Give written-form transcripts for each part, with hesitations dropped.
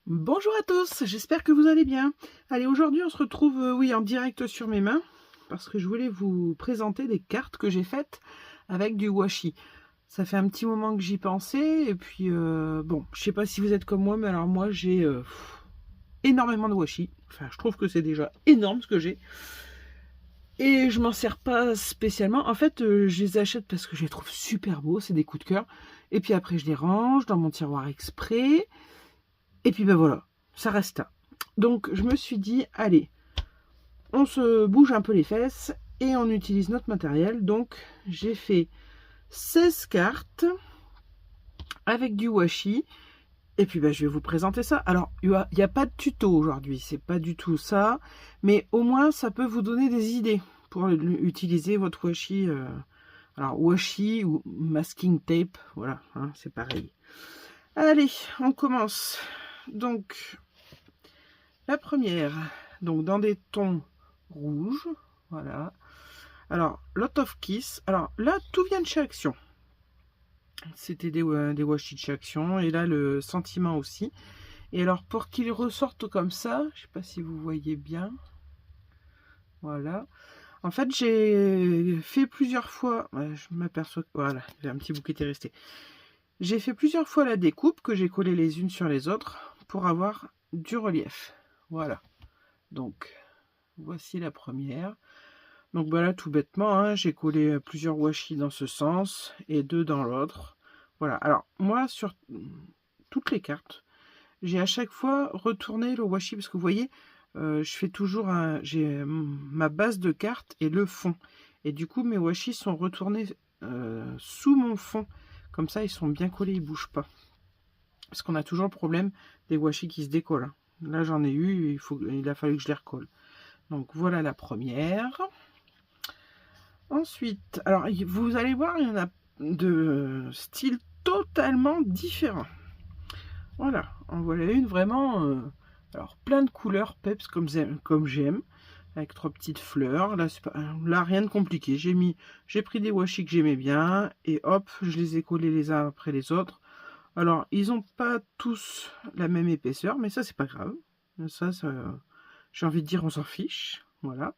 Bonjour à tous, j'espère que vous allez bien. Allez, aujourd'hui on se retrouve oui, en direct sur mes mains, parce que je voulais vous présenter des cartes que j'ai faites avec du washi. Ça fait un petit moment que j'y pensais, et puis bon, je sais pas si vous êtes comme moi, mais alors moi j'ai énormément de washi. Enfin, je trouve que c'est déjà énorme ce que j'ai. Et je m'en sers pas spécialement. En fait, je les achète parce que je les trouve super beaux, c'est des coups de cœur. Et puis après, je les range dans mon tiroir exprès. Et puis ben voilà, ça reste là. Donc je me suis dit, allez, on se bouge un peu les fesses et on utilise notre matériel. Donc j'ai fait 16 cartes avec du washi. Et puis ben, je vais vous présenter ça. Alors, il n'y a pas de tuto aujourd'hui, c'est pas du tout ça. Mais au moins, ça peut vous donner des idées pour utiliser votre washi. Alors, washi ou masking tape, voilà, hein, c'est pareil. Allez, on commence. Donc, la première, donc dans des tons rouges, voilà. Alors, Lot of Kiss. Alors là, tout vient de chez Action. C'était des washi de chez Action. Et là, le sentiment aussi. Et alors, pour qu'ils ressortent comme ça, je sais pas si vous voyez bien. Voilà. En fait, j'ai fait plusieurs fois. Je m'aperçois que voilà, il y a un petit bout qui était resté. J'ai fait plusieurs fois la découpe que j'ai collé les unes sur les autres pour avoir du relief. Voilà. Donc, voici la première. Donc voilà, tout bêtement, hein, j'ai collé plusieurs washi dans ce sens et 2 dans l'autre. Voilà. Alors, moi, sur toutes les cartes, j'ai à chaque fois retourné le washi parce que vous voyez, je fais toujours j'ai ma base de carte et le fond. Et du coup, mes washi sont retournés sous mon fond. Comme ça, ils sont bien collés, ils ne bougent pas. Parce qu'on a toujours le problème des washi qui se décollent. Hein. Là, j'en ai eu, il a fallu que je les recolle. Donc, voilà la première. Ensuite, alors, vous allez voir, il y en a de styles totalement différents. Voilà, en voilà une vraiment... alors, plein de couleurs peps comme j'aime, avec 3 petites fleurs. Là, rien de compliqué. J'ai pris des washi que j'aimais bien, et hop, je les ai collés les uns après les autres. Alors, ils n'ont pas tous la même épaisseur, mais ça, c'est pas grave. Ça j'ai envie de dire, on s'en fiche. Voilà.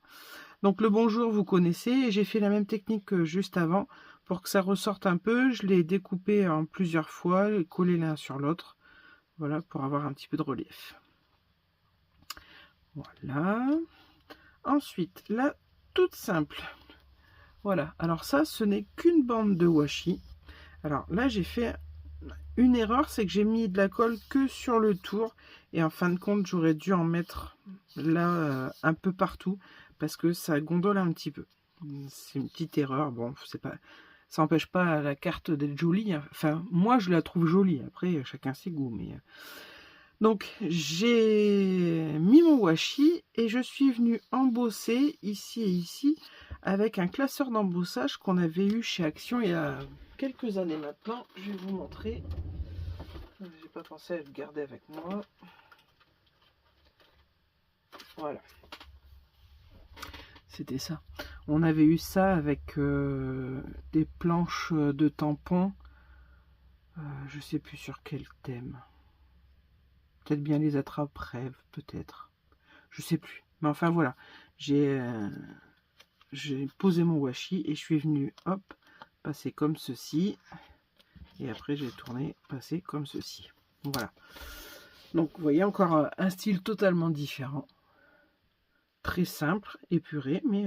Donc, le bonjour, vous connaissez, et j'ai fait la même technique que juste avant. Pour que ça ressorte un peu, je l'ai découpé en plusieurs fois, collé l'un sur l'autre. Voilà, pour avoir un petit peu de relief. Voilà. Ensuite, là, toute simple. Voilà, alors ça, ce n'est qu'une bande de washi. Alors là, j'ai fait une erreur, c'est que j'ai mis de la colle que sur le tour. Et en fin de compte, j'aurais dû en mettre là un peu partout, parce que ça gondole un petit peu. C'est une petite erreur, bon, c'est pas... Ça n'empêche pas la carte d'être jolie. Enfin, moi, je la trouve jolie. Après, chacun ses goûts, mais... Donc, j'ai mis mon washi et je suis venue embosser ici et ici avec un classeur d'embossage qu'on avait eu chez Action il y a quelques années maintenant. Je vais vous montrer. Je n'ai pas pensé à le garder avec moi. Voilà. C'était ça. On avait eu ça avec des planches de tampons. Je ne sais plus sur quel thème. Peut-être bien les attrape-rêves, peut-être. Je sais plus. Mais enfin voilà. J'ai posé mon washi et je suis venu, hop, passer comme ceci. Et après j'ai tourné, passer comme ceci. Voilà. Donc vous voyez encore un style totalement différent. Très simple, épuré, mais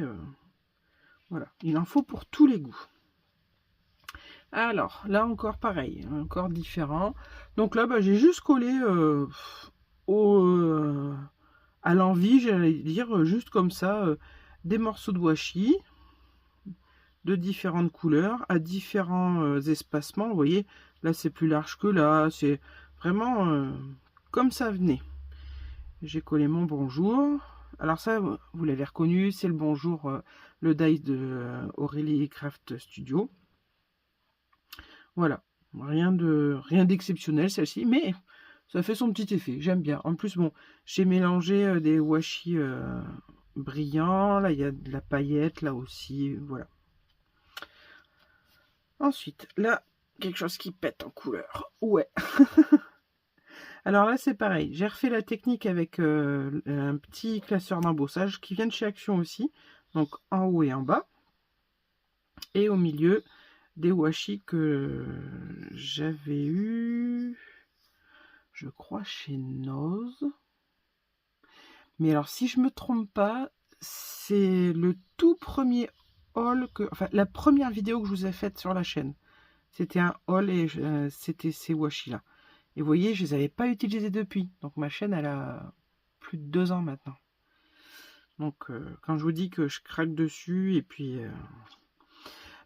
voilà. Il en faut pour tous les goûts. Alors, là encore pareil, encore différent. Donc là, bah, j'ai juste collé à l'envie, j'allais dire, juste comme ça, des morceaux de washi de différentes couleurs, à différents espacements. Vous voyez, là c'est plus large que là, c'est vraiment comme ça venait. J'ai collé mon bonjour. Alors ça, vous l'avez reconnu, c'est le bonjour, le die de Aurélie Craft Studio. Voilà, rien d'exceptionnel celle-ci, mais ça fait son petit effet, j'aime bien. En plus, bon, j'ai mélangé des washi brillants, là il y a de la paillette, là aussi, voilà. Ensuite, là, quelque chose qui pète en couleur. Ouais. Alors là, c'est pareil. J'ai refait la technique avec un petit classeur d'embossage qui vient de chez Action aussi. Donc en haut et en bas. Et au milieu, des washi que j'avais eu, je crois, chez Noz. Mais alors, si je me trompe pas, c'est le tout premier haul enfin, la première vidéo que je vous ai faite sur la chaîne. C'était un haul et c'était ces washi là. Et vous voyez, je les avais pas utilisés depuis. Donc ma chaîne, elle a plus de 2 ans maintenant. Donc quand je vous dis que je craque dessus, et puis...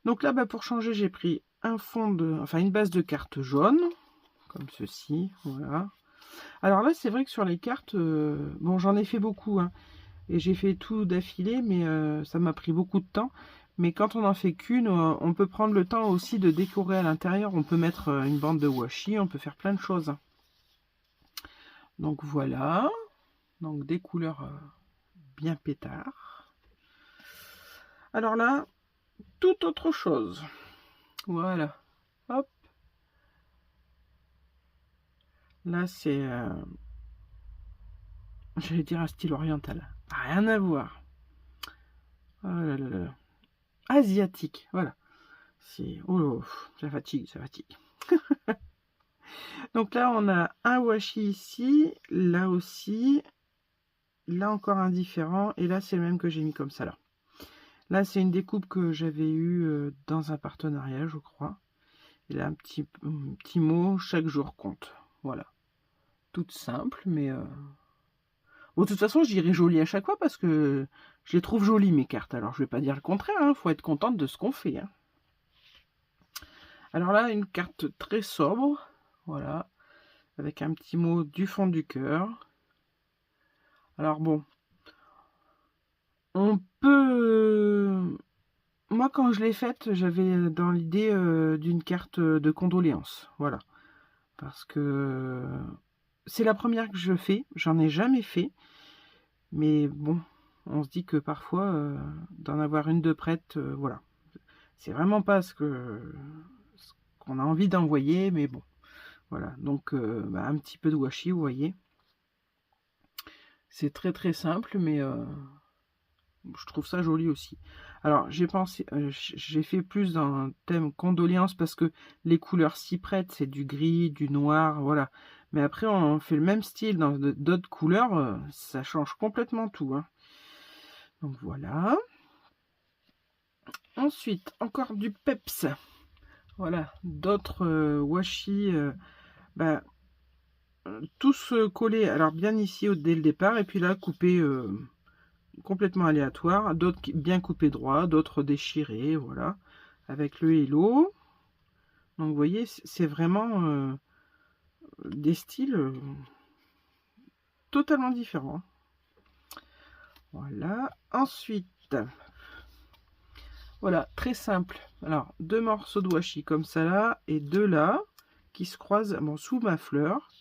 Donc là, pour changer, j'ai pris un fond une base de carte jaune, comme ceci, voilà. Alors là, c'est vrai que sur les cartes, bon, j'en ai fait beaucoup, hein, et j'ai fait tout d'affilée, mais ça m'a pris beaucoup de temps. Mais quand on n'en fait qu'une, on peut prendre le temps aussi de décorer à l'intérieur. On peut mettre une bande de washi, on peut faire plein de choses. Donc voilà, donc des couleurs bien pétard. Alors là, tout autre chose. Voilà, hop. Là, c'est, j'allais dire un style oriental. Rien à voir. Oh là là là. Asiatique, voilà. C'est, oh, ça fatigue, ça fatigue. Donc là, on a un washi ici, là aussi, là encore un différent, et là, c'est le même que j'ai mis comme ça, là. Là, c'est une découpe que j'avais eue dans un partenariat, je crois. Et là, un petit mot, chaque jour compte. Voilà. Toute simple, mais... Bon, de toute façon, je dirais joli à chaque fois parce que je les trouve jolies, mes cartes. Alors, je vais pas dire le contraire, hein. Faut être contente de ce qu'on fait, hein. Alors là, une carte très sobre. Voilà. Avec un petit mot du fond du cœur. Alors bon. On peut... Moi, quand je l'ai faite, j'avais dans l'idée d'une carte de condoléances. Voilà. Parce que c'est la première que je fais. J'en ai jamais fait. Mais bon, on se dit que parfois, d'en avoir une de prête, voilà. C'est vraiment pas ce qu'on a envie d'envoyer, mais bon. Voilà. Donc, un petit peu de washi, vous voyez. C'est très très simple, mais... je trouve ça joli aussi. Alors, j'ai pensé, j'ai fait plus dans un thème condoléances parce que les couleurs s'y prêtent, c'est du gris, du noir, voilà. Mais après, on fait le même style dans d'autres couleurs, ça change complètement tout, hein. Donc voilà. Ensuite, encore du peps. Voilà, d'autres washi, tous collés, alors bien ici dès le départ, et puis là, coupés... complètement aléatoire, d'autres bien coupés droit, d'autres déchirés, voilà, avec le hello. Donc vous voyez, c'est vraiment des styles totalement différents. Voilà, ensuite, voilà, très simple. Alors, 2 morceaux de washi comme ça là, et 2 là, qui se croisent sous ma fleur.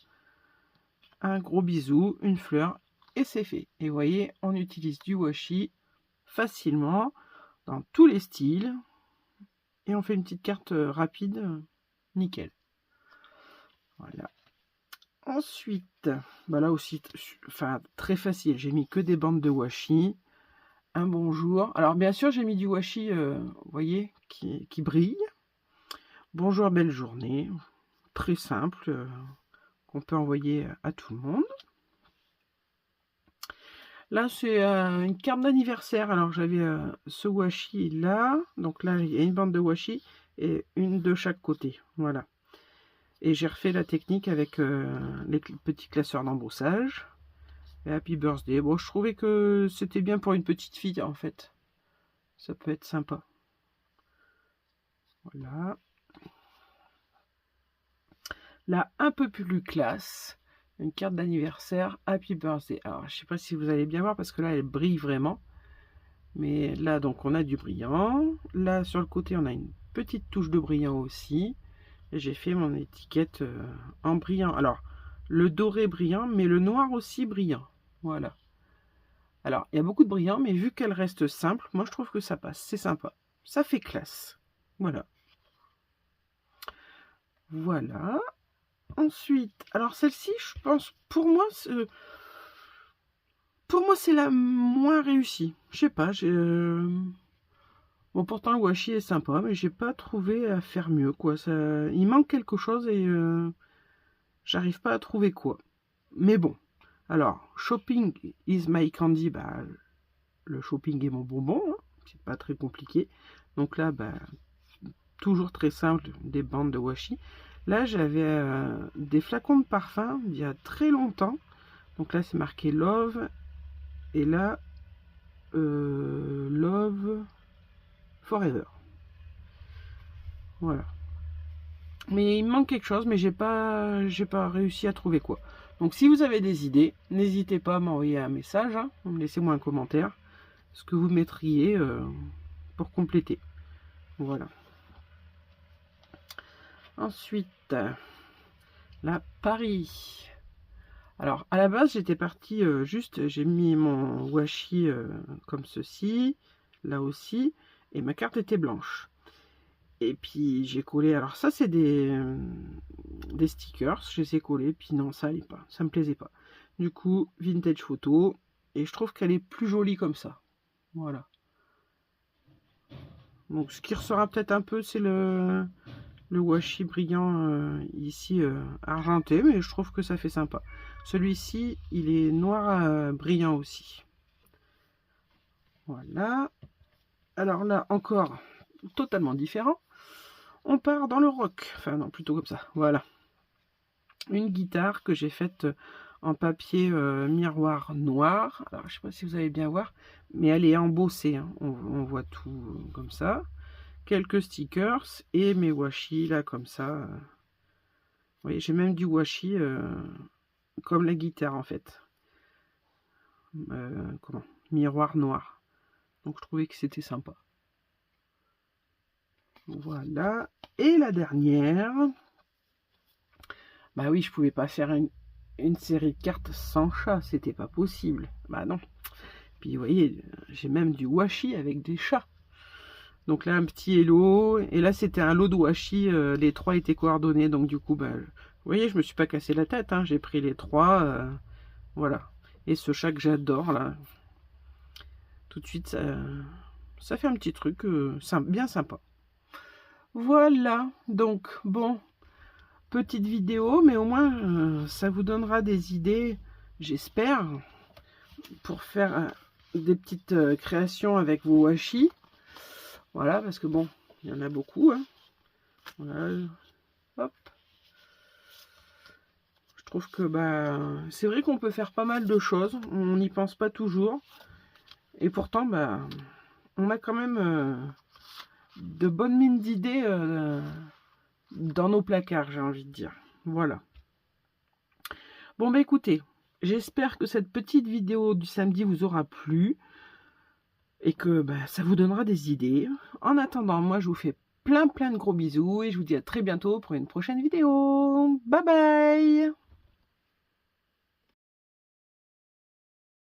Un gros bisou, une fleur, et c'est fait. Et vous voyez, on utilise du washi facilement dans tous les styles et on fait une petite carte rapide, nickel. Voilà. Ensuite, là aussi, très facile, j'ai mis que des bandes de washi. Un bonjour. Alors bien sûr, j'ai mis du washi, vous voyez, qui brille. Bonjour, belle journée. Très simple, qu'on peut envoyer à tout le monde. Là, c'est une carte d'anniversaire. Alors, j'avais ce washi là. Donc là, il y a une bande de washi et une de chaque côté. Voilà. Et j'ai refait la technique avec les petits classeurs d'emboussage. Et Happy Birthday. Bon, je trouvais que c'était bien pour une petite fille, en fait. Ça peut être sympa. Voilà. Là, un peu plus classe. Une carte d'anniversaire Happy Birthday. Alors, je sais pas si vous allez bien voir parce que là, elle brille vraiment. Mais là, donc, on a du brillant. Là, sur le côté, on a une petite touche de brillant aussi. Et j'ai fait mon étiquette en brillant. Alors, le doré brillant, mais le noir aussi brillant. Voilà. Alors, il y a beaucoup de brillant, mais vu qu'elle reste simple, moi, je trouve que ça passe. C'est sympa. Ça fait classe. Voilà. Voilà. Ensuite, alors celle-ci, je pense, pour moi, c'est la moins réussie. Je sais pas, bon, pourtant le washi est sympa, mais j'ai pas trouvé à faire mieux, quoi. Il manque quelque chose et j'arrive pas à trouver quoi. Mais bon, alors, shopping is my candy, bah, le shopping est mon bonbon, hein. C'est pas très compliqué. Donc là, bah, toujours très simple, des bandes de washi. Là, j'avais des flacons de parfum il y a très longtemps. Donc là, c'est marqué Love. Et là, Love Forever. Voilà. Mais il me manque quelque chose, mais j'ai pas réussi à trouver quoi. Donc si vous avez des idées, n'hésitez pas à m'envoyer un message, hein. Laissez-moi un commentaire, ce que vous mettriez pour compléter. Voilà. Ensuite, la Paris. Alors à la base j'étais partie juste, j'ai mis mon washi comme ceci, là aussi, et ma carte était blanche. Et puis j'ai collé, alors ça c'est des stickers, je les ai collés, puis non, ça allait pas, ça me plaisait pas. Du coup, vintage photo, et je trouve qu'elle est plus jolie comme ça. Voilà. Donc ce qui ressort peut-être un peu, c'est le washi brillant ici argenté, mais je trouve que ça fait sympa. Celui-ci, il est noir brillant aussi. Voilà. Alors là, encore totalement différent. On part dans le rock. Enfin non, plutôt comme ça. Voilà. Une guitare que j'ai faite en papier miroir noir. Alors je sais pas si vous allez bien voir, mais elle est embossée, hein. On voit tout comme ça. Quelques stickers et mes washi là comme ça. Vous voyez, j'ai même du washi comme la guitare en fait. Comment? Miroir noir. Donc je trouvais que c'était sympa. Voilà. Et la dernière. Bah oui, je pouvais pas faire une série de cartes sans chat, c'était pas possible. Bah non. Puis vous voyez, j'ai même du washi avec des chats. Donc là, un petit hello. Et là, c'était un lot de washi. Les trois étaient coordonnés. Donc du coup, bah, vous voyez, je me suis pas cassé la tête, hein. J'ai pris les trois. Voilà. Et ce chat que j'adore, là. Tout de suite, ça fait un petit truc bien sympa. Voilà. Donc, bon. Petite vidéo, mais au moins, ça vous donnera des idées, j'espère, pour faire des petites créations avec vos washi. Voilà, parce que bon, il y en a beaucoup, hein. Voilà. Hop. Je trouve que bah, c'est vrai qu'on peut faire pas mal de choses, on n'y pense pas toujours. Et pourtant, bah, on a quand même de bonnes mines d'idées dans nos placards, j'ai envie de dire. Voilà. Bon, bah écoutez, j'espère que cette petite vidéo du samedi vous aura plu et que bah, ça vous donnera des idées. En attendant, moi, je vous fais plein de gros bisous et je vous dis à très bientôt pour une prochaine vidéo. Bye bye!